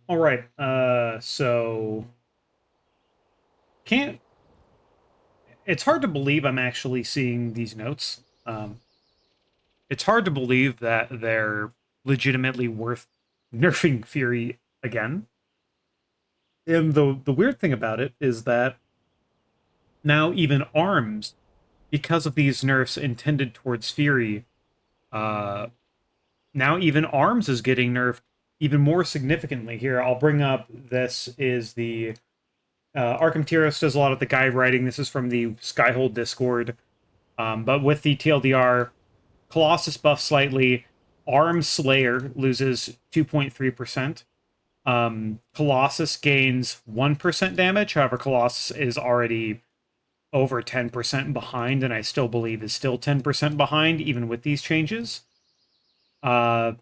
All right. So can't. It's hard to believe I'm actually seeing these notes. It's hard to believe that they're legitimately worth nerfing Fury again. And the weird thing about it is that now even arms, because of these nerfs intended towards Fury, uh, now even arms is getting nerfed even more significantly. Here, I'll bring up. This is the Arkham Tyros does a lot of the guide writing. This is from the Skyhold Discord. But with the TLDR, Colossus buff slightly. Arm Slayer loses 2.3%. Colossus gains 1% damage. However, Colossus is already over 10% behind, and I still believe is still 10% behind, even with these changes. Uh,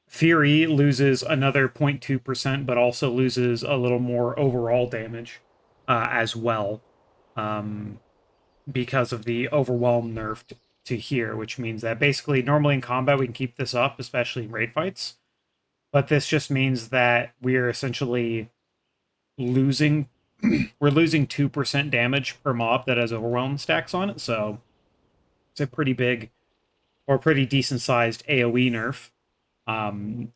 Fury loses another 0.2%, but also loses a little more overall damage as well. Um, because of the overwhelm nerfed to here, which means that basically normally in combat we can keep this up, especially in raid fights. But this just means that we're essentially losing we're losing 2% damage per mob that has overwhelm stacks on it, so it's a pretty big or pretty decent sized AoE nerf. Um,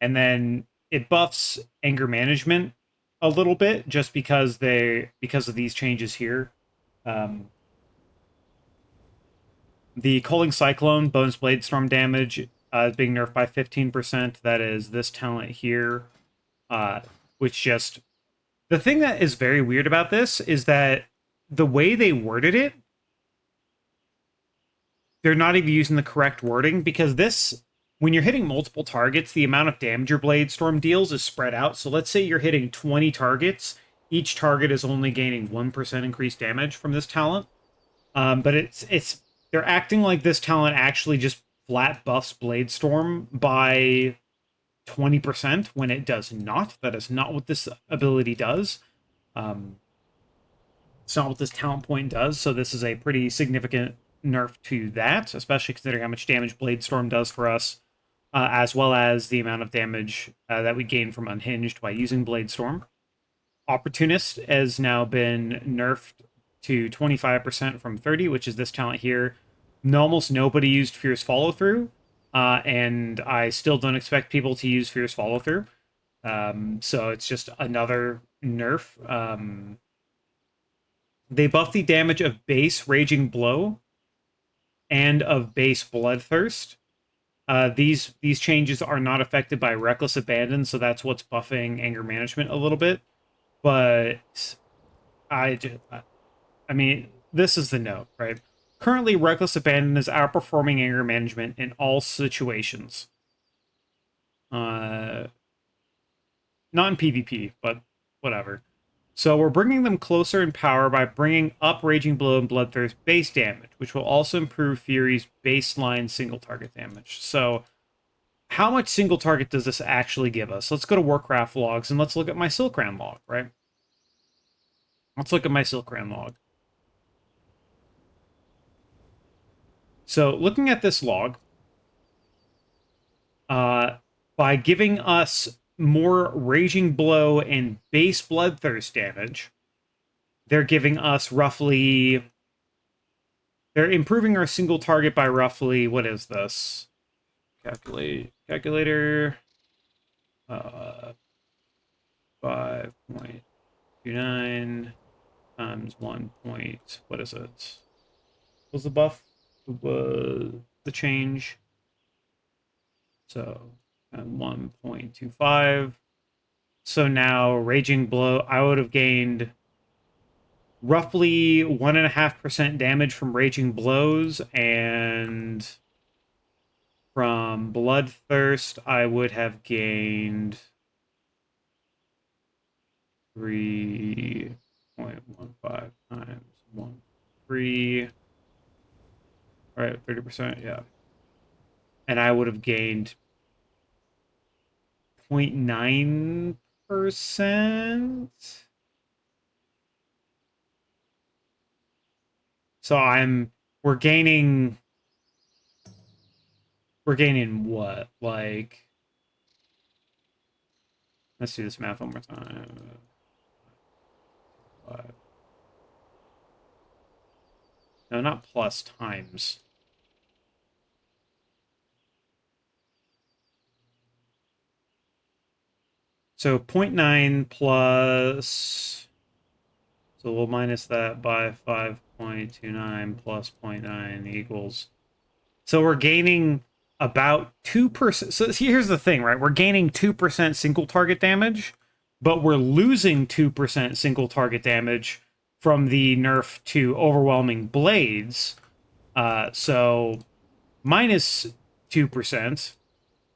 and then it buffs anger management a little bit just because of these changes here. Um, The Culling Cyclone, bonus Blade Storm damage is being nerfed by 15%. That is this talent here, uh, which just. The thing that is very weird about this is that the way they worded it, they're not even using the correct wording because this, when you're hitting multiple targets, the amount of damage your Blade Storm deals is spread out. So let's say you're hitting 20 targets, each target is only gaining 1% increased damage from this talent. But it's they're acting like this talent actually just flat buffs Blade Storm by 20% when it does not. That is not what this ability does. Um, it's not what this talent point does. So this is a pretty significant nerf to that, especially considering how much damage Blade Storm does for us, as well as the amount of damage that we gain from Unhinged by using Blade Storm. Opportunist has now been nerfed to 25% from 30, which is this talent here. Almost nobody used Fierce Follow Through, and I still don't expect people to use Fierce Follow Through. So it's just another nerf. They buff the damage of base Raging Blow and of base Bloodthirst. These changes are not affected by Reckless Abandon, so that's what's buffing Anger Management a little bit. But I mean, this is the note, right? Currently, Reckless Abandon is outperforming anger management in all situations. Uh, Not in PvP, but whatever. So we're bringing them closer in power by bringing up Raging Blow and Bloodthirst base damage, which will also improve Fury's baseline single target damage. So how much single target does this actually give us? Let's go to Warcraft logs and let's look at my Silkran log, right? Let's look at my Silkran log. So looking at this log, uh, by giving us more Raging Blow and base Bloodthirst damage, they're giving us roughly. They're improving our single target by roughly. What is this? Calculator. 5.29 times 1 point. What is it? What was the buff? The change. So 1.25. So now Raging Blow, I would have gained roughly 1.5% damage from Raging Blows, and from Bloodthirst, I would have gained 3.15 times 1, 3. All right, 30%, yeah. And I would have gained 0.9%. So we're gaining we're gaining what? Like Let's do this math one more time. No, not plus, times. So 0.9 plus... So we'll minus that by 5.29 plus 0.9 equals... So we're gaining about 2%. So here's the thing, right? We're gaining 2% single target damage, but we're losing 2% single target damage from the nerf to overwhelming blades. So minus 2%.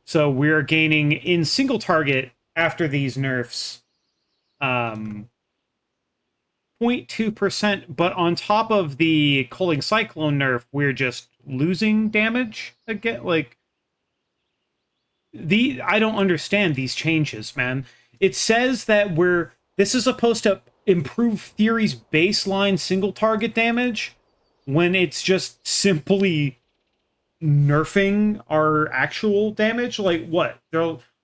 So we're gaining in single target after these nerfs 0.2%, but on top of the Culling Cyclone nerf, we're just losing damage again. Like, I don't understand these changes, man. It says that this is supposed to improve Theory's baseline single target damage when it's just simply nerfing our actual damage. Like, what?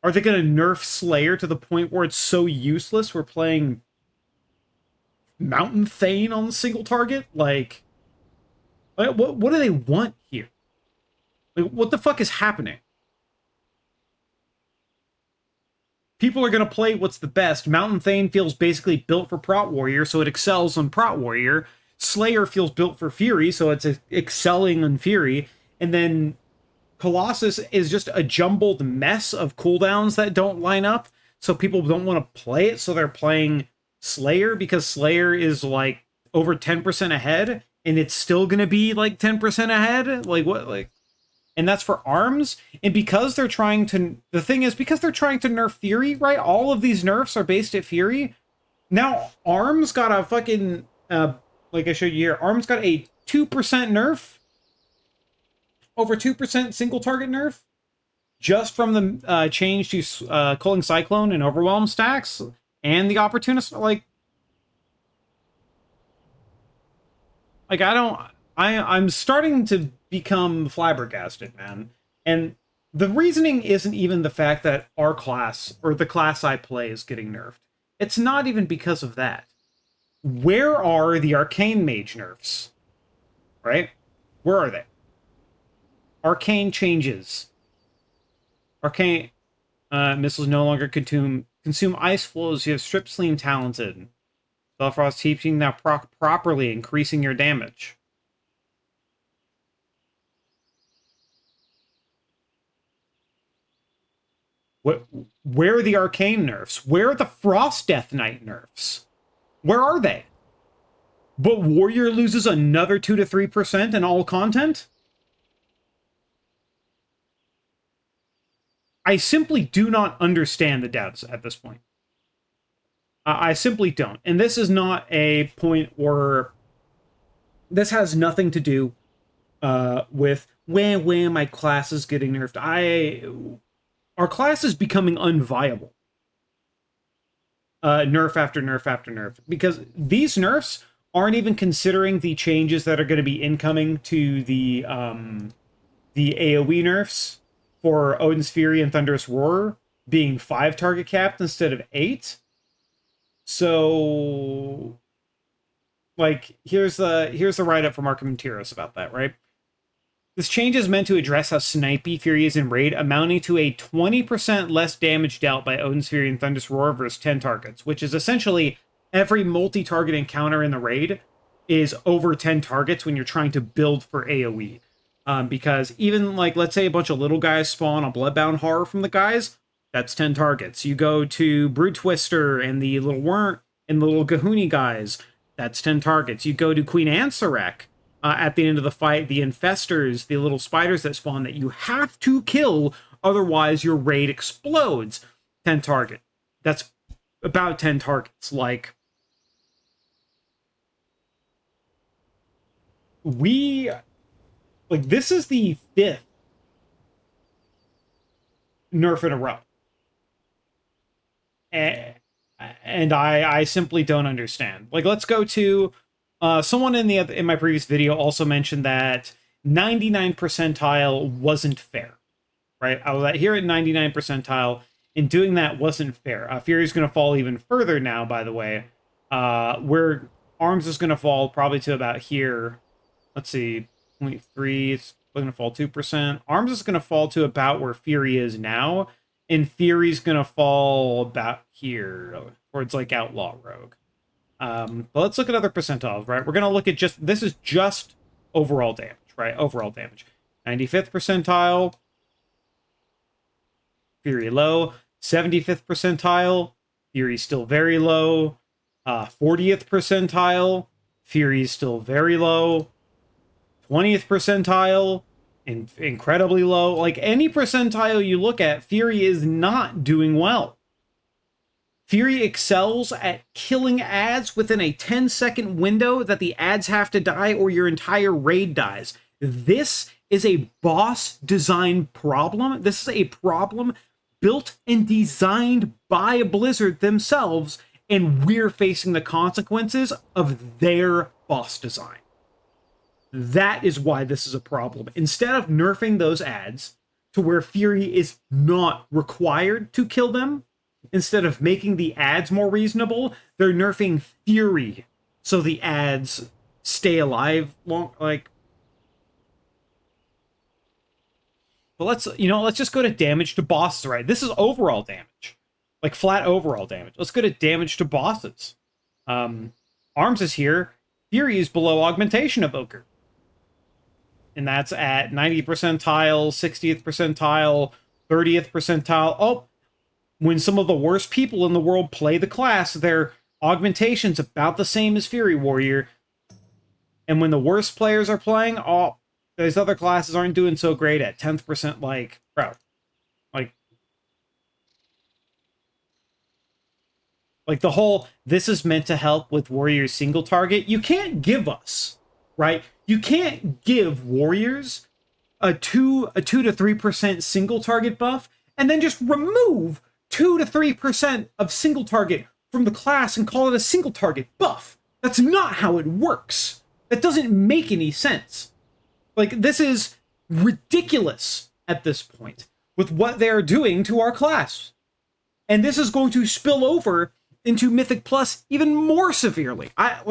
Are they going to nerf Slayer to the point where it's so useless we're playing Mountain Thane on the single target? Like what do they want here? Like, what the fuck is happening? People are going to play what's the best. Mountain Thane feels basically built for Prot Warrior, so it excels on Prot Warrior. Slayer feels built for Fury, so it's excelling on Fury. And then Colossus is just a jumbled mess of cooldowns that don't line up, so people don't want to play it, so they're playing Slayer because Slayer is like over 10% ahead, and it's still going to be like 10% ahead. Like, what? Like, and that's for arms. And because they're trying to, the thing is, because they're trying to nerf Fury, right? All of these nerfs are based at Fury. Now, arms got a fucking, like I showed you here, arms got a 2% nerf, over 2% single target nerf, just from the change to Culling Cyclone and Overwhelm stacks, and the Opportunist. Like I'm starting to become flabbergasted, man. And the reasoning isn't even the fact that our class, or the class I play, is getting nerfed. It's not even because of that. Where are the Arcane Mage nerfs? Right? Where are they? Arcane changes. Arcane missiles no longer consume ice flows. You have Strip Sleam talented. Spellfrost teaching now properly, increasing your damage. Where are the Arcane nerfs? Where are the Frost Death Knight nerfs? Where are they? But Warrior loses another 2 to 3% in all content? I simply do not understand the doubts at this point. I simply don't. And this is not a point where... This has nothing to do with when my class is getting nerfed. Our class is becoming unviable. Nerf after nerf after nerf. Because these nerfs aren't even considering the changes that are going to be incoming to the AoE nerfs for Odin's Fury and Thunderous Roar being 5 target capped instead of 8. So, like, here's the write-up from Arkham Tiros about that, right? This change is meant to address how snipey Fury is in Raid, amounting to a 20% less damage dealt by Odin's Fury and Thunderous Roar versus 10 targets, which is essentially every multi-target encounter in the Raid is over 10 targets when you're trying to build for AoE. Because even, like, let's say a bunch of little guys spawn on Bloodbound Horror from the guys, that's 10 targets. You go to Brood Twister and the little Worm and the little Gahuni guys, that's 10 targets. You go to Queen Ansarek at the end of the fight, the Infestors, the little spiders that spawn that you have to kill, otherwise your raid explodes. 10 target. That's about 10 targets. Like, this is the 5th nerf in a row. And I simply don't understand. Like, let's go to someone in my previous video also mentioned that 99 percentile wasn't fair, right? I was here at 99 percentile, in doing that wasn't fair. Fury's going to fall even further now, by the way. Where Arms is going to fall probably to about here. Let's see, 0.3, it's going to fall 2%. Arms is going to fall to about where Fury is now, and Fury's going to fall about here, towards like Outlaw Rogue. But let's look at other percentiles, right? We're going to look at this is just overall damage, right? Overall damage. 95th percentile, Fury low. 75th percentile, Fury still very low. 40th percentile, Fury still very low. 20th percentile, incredibly low. Like any percentile you look at, Fury is not doing well. Fury excels at killing ads within a 10-second window that the ads have to die or your entire raid dies. This is a boss design problem. This is a problem built and designed by Blizzard themselves, and we're facing the consequences of their boss design. That is why this is a problem. Instead of nerfing those ads to where Fury is not required to kill them, instead of making the ads more reasonable, they're nerfing Fury so the ads stay alive long. But let's just go to damage to bosses, right? This is overall damage, like flat overall damage. Let's go to damage to bosses. Arms is here. Fury is below Augmentation Evoker. And that's at 90th percentile, 60th percentile, 30th percentile. Oh, when some of the worst people in the world play the class, their augmentation's about the same as Fury Warrior. And when the worst players are playing, oh, those other classes aren't doing so great at 10th percent, like, bro. Like the whole, this is meant to help with Warrior's single target. You can't give us, right? You can't give Warriors a 2 to 3% single target buff and then just remove 2 to 3% of single target from the class and call it a single target buff. That's not how it works. That doesn't make any sense. Like, this is ridiculous at this point with what they're doing to our class. And this is going to spill over into Mythic Plus even more severely. I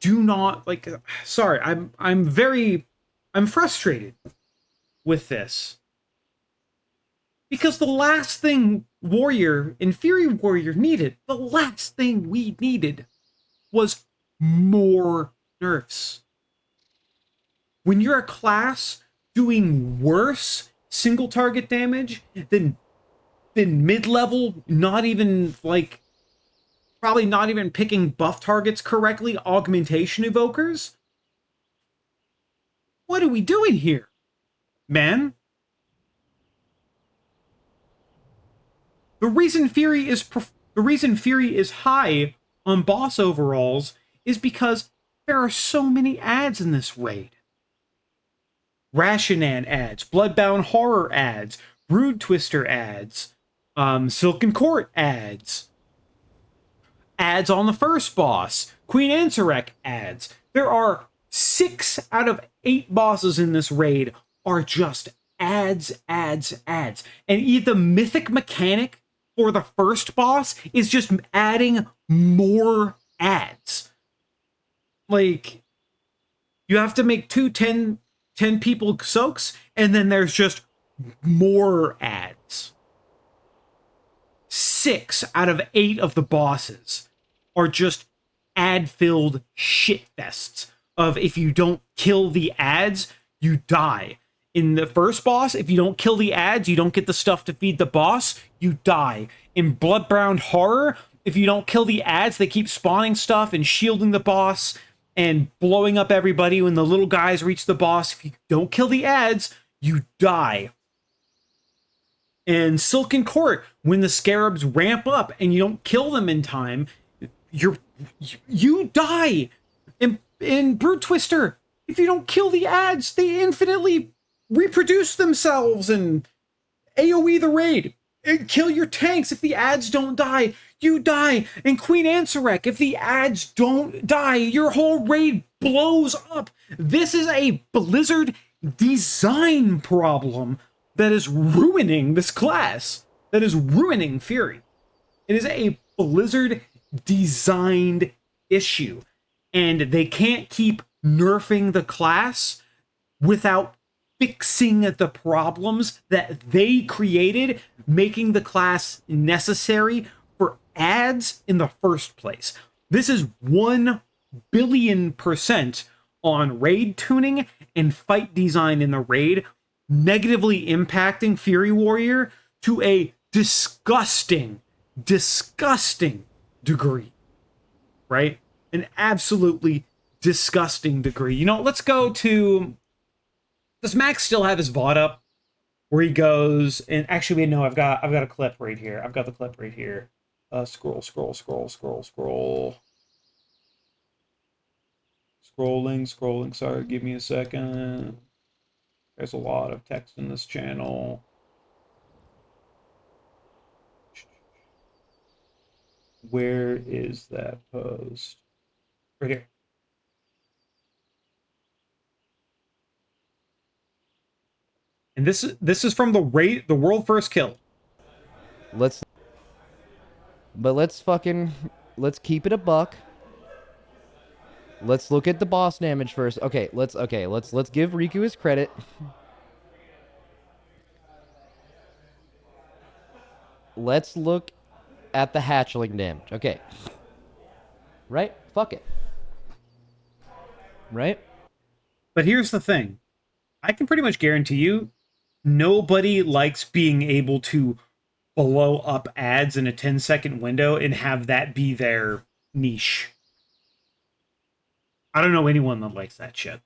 do not like, sorry, I'm frustrated with this. Because the last thing Warrior and Fury Warrior needed, the last thing we needed was more nerfs. When you're a class doing worse single target damage than mid-level, not even like, probably not even picking buff targets correctly, augmentation evokers, what are we doing here, man? The reason Fury is high on boss overalls is because there are so many ads in this raid. Rashinan ads, Bloodbound Horror ads, Brood Twister ads, Silken Court ads, ads on the first boss, Queen Ansurek ads. There are 6 out of 8 bosses in this raid are just ads. And the mythic mechanic for the first boss is just adding more ads. Like, you have to make 10 people soaks, and then there's just more ads. 6 out of 8 of the bosses are just ad-filled shitfests of, if you don't kill the ads, you die. In the first boss, if you don't kill the ads, you don't get the stuff to feed the boss, you die. In Bloodbound Horror, if you don't kill the ads, they keep spawning stuff and shielding the boss and blowing up everybody when the little guys reach the boss. If you don't kill the ads, you die. And Silken Court, when the scarabs ramp up and you don't kill them in time, you die. In Brood Twister, if you don't kill the ads, they infinitely reproduce themselves and AoE the raid and kill your tanks. If the ads don't die, you die. And Queen Ansarek, if the ads don't die, your whole raid blows up. This is a Blizzard design problem that is ruining this class, that is ruining Fury. It is a Blizzard designed issue, and they can't keep nerfing the class without fixing the problems that they created, making the class necessary for ads in the first place. This is 1 billion% on raid tuning and fight design in the raid, negatively impacting Fury Warrior to a disgusting degree, right? An absolutely disgusting degree. You know, let's go to... Does Max still have his VOD up? Where he goes, and actually, no, I've got a clip right here. I've got the clip right here. Scrolling. Sorry, give me a second. There's a lot of text in this channel. Where is that post? Right here. And this is from the world first kill. Let's keep it a buck. Let's look at the boss damage first. Let's give Riku his credit. Let's look at the hatchling damage. Okay. Right? Fuck it. Right? But here's the thing. I can pretty much guarantee you nobody likes being able to blow up ads in a 10-second window and have that be their niche. I don't know anyone that likes that shit.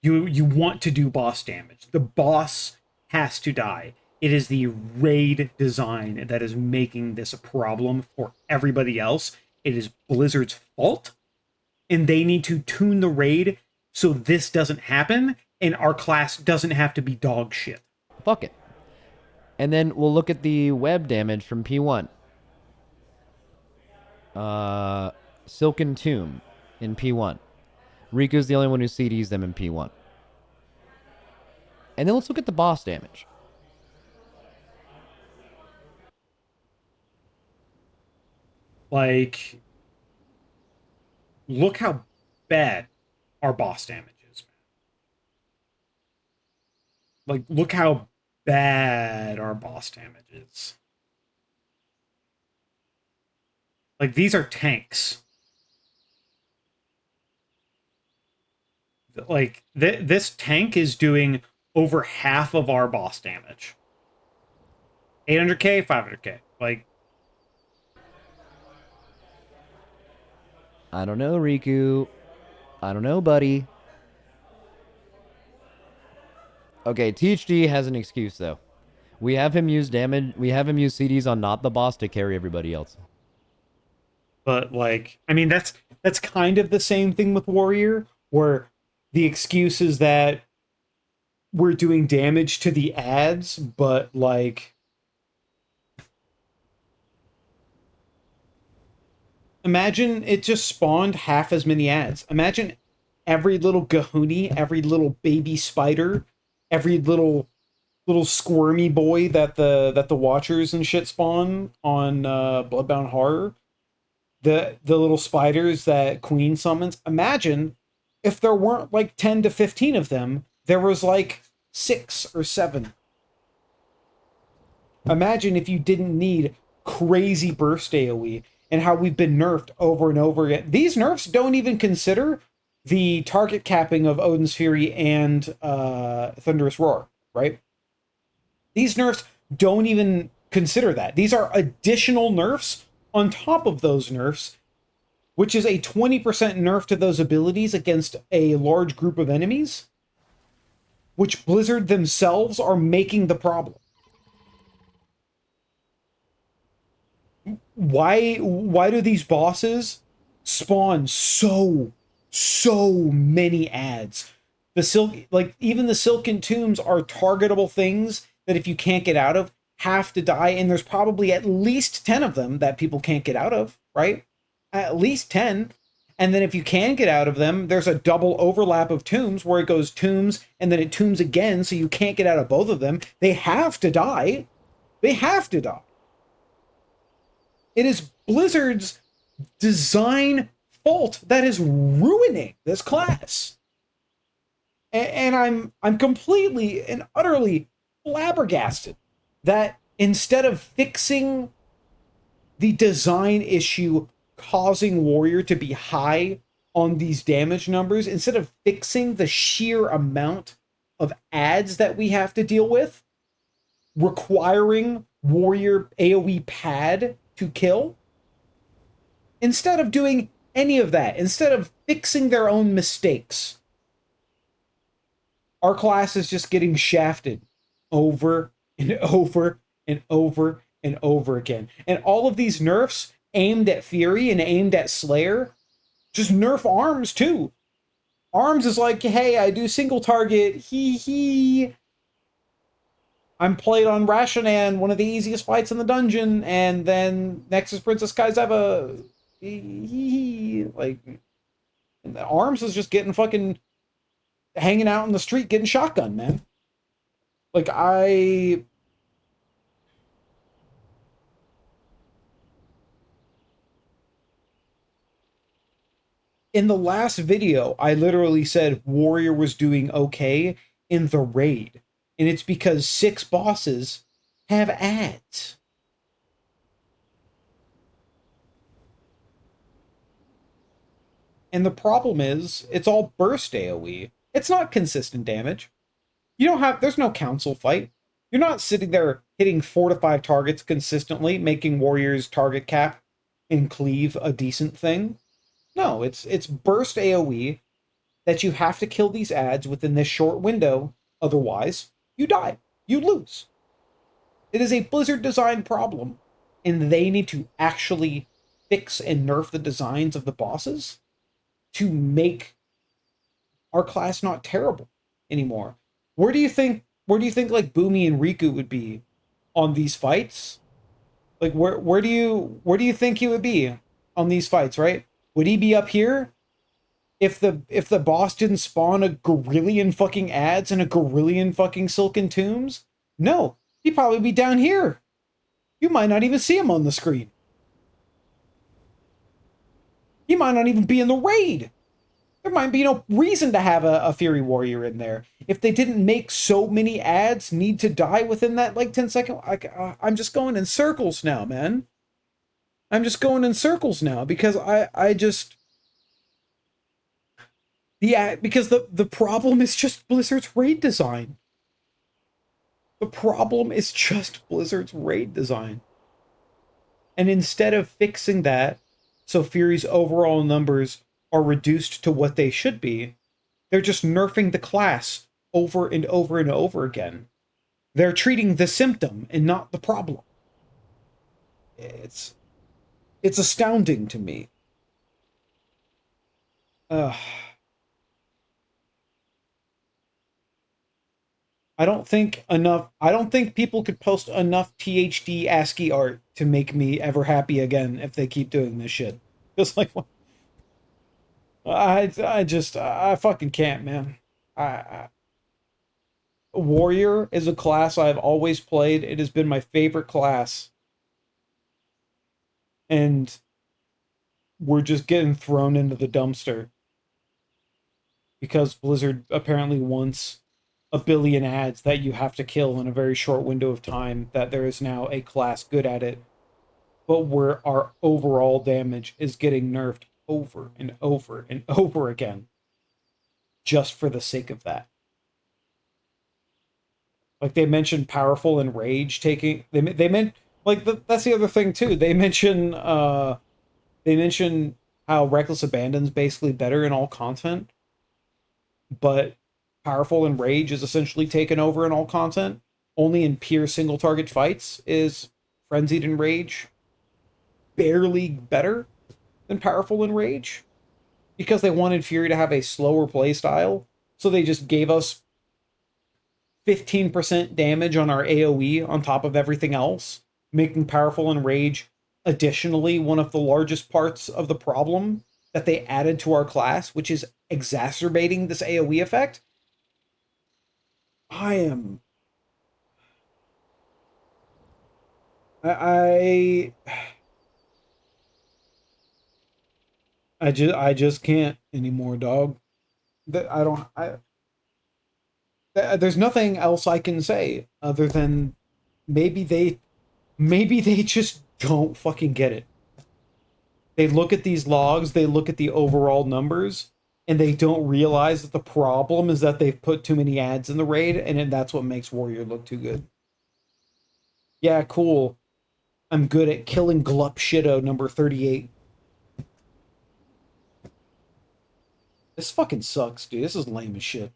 You want to do boss damage. The boss has to die. It is the raid design that is making this a problem for everybody else. It is Blizzard's fault, and they need to tune the raid so this doesn't happen, and our class doesn't have to be dog shit. Fuck it. And then we'll look at the web damage from P1. Silken Tomb in P1. Riku's the only one who CDs them in P1. And then let's look at the boss damage. Like, look how bad our boss damage is, man. Like, look how bad our boss damage is. Like, these are tanks. Like, this tank is doing over half of our boss damage. 800k, 500k. Like, I don't know, Riku. I don't know, buddy. Okay, THD has an excuse, though. We have him use damage. We have him use CDs on not the boss to carry everybody else. but, like, I mean, that's kind of the same thing with Warrior, where the excuse is that we're doing damage to the ads, but, like, imagine it just spawned half as many ads. Imagine every little Gahuni, every little baby spider, every little squirmy boy that the Watchers and shit spawn on Bloodbound Horror. The little spiders that Queen summons. Imagine if there weren't like 10 to 15 of them, there was like 6 or 7. Imagine if you didn't need crazy burst AoE, and how we've been nerfed over and over again. These nerfs don't even consider the target capping of Odin's Fury and Thunderous Roar, right? These nerfs don't even consider that. These are additional nerfs on top of those nerfs, which is a 20% nerf to those abilities against a large group of enemies, which Blizzard themselves are making the problem. Why do these bosses spawn so many ads? Even the Silken Tombs are targetable things that if you can't get out of, have to die, and there's probably at least 10 of them that people can't get out of, right? At least 10. And then if you can get out of them, there's a double overlap of tombs where it goes tombs and then it tombs again, so you can't get out of both of them. They have to die. They have to die. It is Blizzard's design fault that is ruining this class. And I'm completely and utterly flabbergasted that instead of fixing the design issue causing Warrior to be high on these damage numbers, instead of fixing the sheer amount of adds that we have to deal with, requiring Warrior AoE pad to kill, instead of doing any of that, instead of fixing their own mistakes, our class is just getting shafted over and over and over and over again. And all of these nerfs aimed at Fury and aimed at Slayer just nerf Arms too. Arms is like, hey, I do single target, hee. I'm played on Rashanan, one of the easiest fights in the dungeon, and then Nexus Princess Kaizeva, like, Arms is just getting fucking hanging out in the street getting shotgun, man. Like, in the last video, I literally said Warrior was doing okay in the raid. And it's because 6 bosses have ads. And the problem is, it's all burst AoE. It's not consistent damage. There's no council fight. You're not sitting there hitting 4 to 5 targets consistently, making Warrior's target cap and cleave a decent thing. No, it's burst AoE that you have to kill these ads within this short window, otherwise you die. You lose. It is a Blizzard design problem, and they need to actually fix and nerf the designs of the bosses to make our class not terrible anymore. Where do you think like Boomy and Riku would be on these fights? Like where do you think he would be on these fights, right? Would he be up here if the boss didn't spawn a gorillion fucking ads and a gorillion fucking silken tombs? No, he'd probably be down here. You might not even see him on the screen. He might not even be in the raid. There might be no reason to have a Fury Warrior in there. If they didn't make so many ads need to die within that, like, 10-second... I'm just going in circles now, man. I'm just going in circles now, because I just... Because the problem is just Blizzard's raid design. The problem is just Blizzard's raid design. And instead of fixing that, so Fury's overall numbers are reduced to what they should be, they're just nerfing the class over and over and over again. They're treating the symptom and not the problem. It's astounding to me. I don't think people could post enough THD ASCII art to make me ever happy again if they keep doing this shit. Just like, I fucking can't, man. Warrior is a class I've always played. It has been my favorite class. And we're just getting thrown into the dumpster. Because Blizzard apparently wants a billion ads that you have to kill in a very short window of time, that there is now a class good at it, but where our overall damage is getting nerfed over and over and over again, just for the sake of that. Like, they mentioned Powerful and Rage taking... They meant... Like, that's the other thing, too. They mention how Reckless Abandon's basically better in all content, but Powerful and Rage is essentially taken over in all content. Only in pure single target fights is Frenzied and Rage barely better than Powerful and Rage, because they wanted Fury to have a slower playstyle, so they just gave us 15% damage on our AoE on top of everything else, making Powerful Enrage additionally one of the largest parts of the problem that they added to our class, which is exacerbating this AoE effect. I am. I. I just can't anymore, dog. I don't. There's nothing else I can say other than maybe they just don't fucking get it. They look at these logs, they look at the overall numbers, and they don't realize that the problem is that they've put too many ads in the raid, and then that's what makes Warrior look too good. Yeah, cool. I'm good at killing Glup Shido number 38. This fucking sucks, dude. This is lame as shit.